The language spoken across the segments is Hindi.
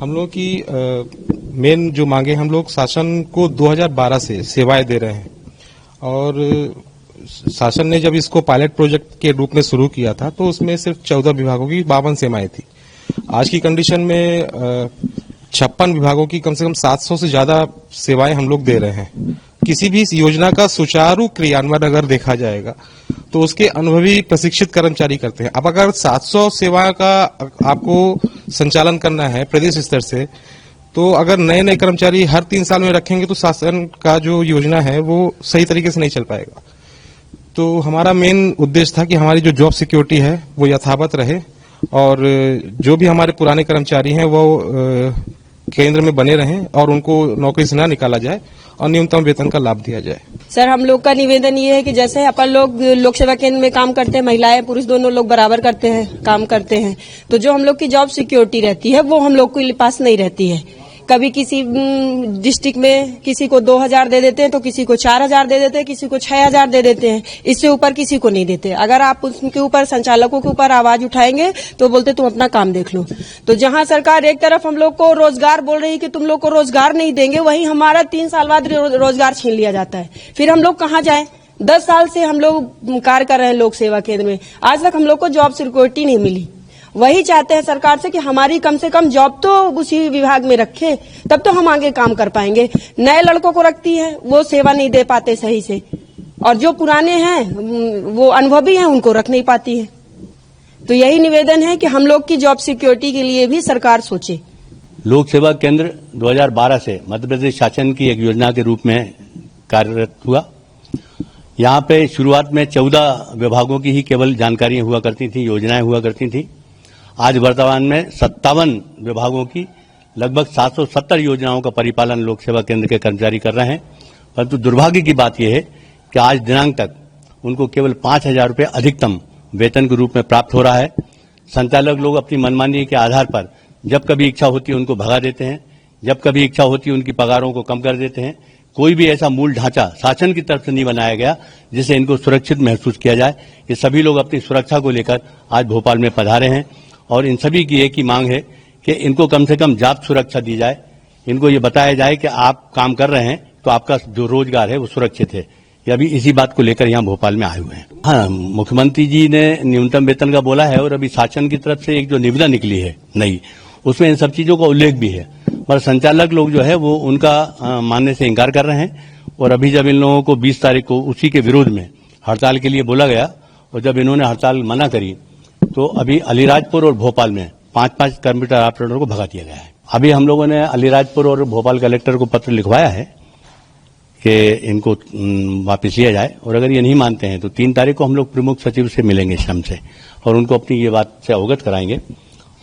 हम लोग की मेन जो मांगे, हम लोग शासन को 2012 से सेवाएं दे रहे हैं और शासन ने जब इसको पायलट प्रोजेक्ट के रूप में शुरू किया था तो उसमें सिर्फ 14 विभागों की 52 सेवाएं थी। आज की कंडीशन में 56 विभागों की कम से कम 700 से ज्यादा सेवाएं हम लोग दे रहे हैं। किसी भी इस योजना का सुचारू क्रियान्वयन अगर देखा जाएगा तो उसके अनुभवी प्रशिक्षित कर्मचारी करते हैं। अब अगर 700 सेवा का आपको संचालन करना है प्रदेश स्तर से, तो अगर नए नए कर्मचारी हर 3 साल में रखेंगे तो शासन का जो योजना है वो सही तरीके से नहीं चल पाएगा। तो हमारा मेन उद्देश्य था कि हमारी जो जॉब सिक्योरिटी है वो यथावत रहे और जो भी हमारे पुराने कर्मचारी हैं वो केंद्र में बने रहें और उनको नौकरी से न निकाला जाए और न्यूनतम वेतन का लाभ दिया जाए। सर, हम लोग का निवेदन ये है कि जैसे अपन लोग लोक सेवा केंद्र में काम करते हैं, महिलाएं पुरुष दोनों लोग बराबर करते हैं, काम करते हैं, तो जो हम लोग की जॉब सिक्योरिटी रहती है वो हम लोग के पास नहीं रहती है। कभी किसी डिस्ट्रिक्ट में किसी को 2000 दे देते हैं तो किसी को 4000 दे देते हैं, किसी को 6000 दे देते हैं, इससे ऊपर किसी को नहीं देते। अगर आप उनके ऊपर संचालकों के ऊपर आवाज उठाएंगे तो बोलते तुम अपना काम देख लो। तो जहां सरकार एक तरफ हम लोग को रोजगार बोल रही है कि तुम लोग को रोजगार नहीं देंगे, वहीं हमारा 3 साल बाद रोजगार छीन लिया जाता है। फिर हम लोग कहाँ जाए? 10 साल से हम लोग कार्य कर रहे हैं लोक सेवा केंद्र में, आज तक हम लोग को जॉब सिक्योरिटी नहीं मिली। वही चाहते हैं सरकार से कि हमारी कम से कम जॉब तो उसी विभाग में रखे, तब तो हम आगे काम कर पाएंगे। नए लड़कों को रखती है, वो सेवा नहीं दे पाते सही से, और जो पुराने हैं वो अनुभवी हैं उनको रख नहीं पाती है। तो यही निवेदन है कि हम लोग की जॉब सिक्योरिटी के लिए भी सरकार सोचे। लोक सेवा केंद्र 2012 से मध्य प्रदेश शासन की एक योजना के रूप में कार्यरत हुआ। यहाँ पे शुरुआत में 14 विभागों की ही केवल जानकारियां हुआ करती थी, योजनाएं हुआ करती थी। आज वर्तमान में 57 विभागों की लगभग 770 योजनाओं का परिपालन लोक सेवा केंद्र के कर्मचारी कर रहे हैं। परंतु दुर्भाग्य की बात यह है कि आज दिनांक तक उनको केवल 5000 रुपये अधिकतम वेतन के रूप में प्राप्त हो रहा है। संचालक लोग अपनी मनमानी के आधार पर जब कभी इच्छा होती है उनको भगा देते हैं, जब कभी इच्छा होती है उनकी पगारों को कम कर देते हैं। कोई भी ऐसा मूल ढांचा शासन की तरफ से नहीं बनाया गया जिससे इनको सुरक्षित महसूस किया जाए। ये सभी लोग अपनी सुरक्षा को लेकर आज भोपाल में पधारे हैं और इन सभी की एक ही मांग है कि इनको कम से कम जॉब सुरक्षा दी जाए। इनको ये बताया जाए कि आप काम कर रहे हैं तो आपका जो रोजगार है वो सुरक्षित है। ये अभी इसी बात को लेकर यहाँ भोपाल में आए हुए हैं। हाँ, मुख्यमंत्री जी ने न्यूनतम वेतन का बोला है और अभी शासन की तरफ से एक जो निविदा निकली है नई, उसमें इन सब चीजों का उल्लेख भी है, पर संचालक लोग जो है वो उनका मानने से इंकार कर रहे हैं। और अभी जब इन लोगों को 20 तारीख को उसी के विरोध में हड़ताल के लिए बोला गया और जब इन्होंने हड़ताल मना करी तो अभी अलीराजपुर और भोपाल में 5-5 कंप्यूटर ऑपरेटरों को भगा दिया गया है। अभी हम लोगों ने अलीराजपुर और भोपाल कलेक्टर को पत्र लिखवाया है कि इनको वापस लिया जाए, और अगर ये नहीं मानते हैं तो 3 तारीख को हम लोग प्रमुख सचिव से मिलेंगे श्रम से और उनको अपनी ये बात से अवगत कराएंगे।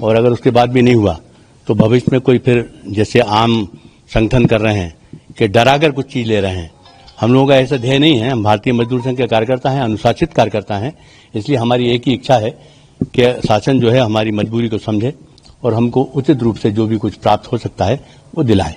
और अगर उसके बाद भी नहीं हुआ तो भविष्य में कोई फिर जैसे आम संगठन कर रहे हैं कि डराकर कुछ चीज ले रहे हैं, हम लोगों का ऐसा ध्येय नहीं है। हम भारतीय मजदूर संघ के कार्यकर्ता हैं, अनुशासित कार्यकर्ता हैं, इसलिए हमारी एक ही इच्छा है कि शासन जो है हमारी मजबूरी को समझे और हमको उचित रूप से जो भी कुछ प्राप्त हो सकता है वो दिलाए।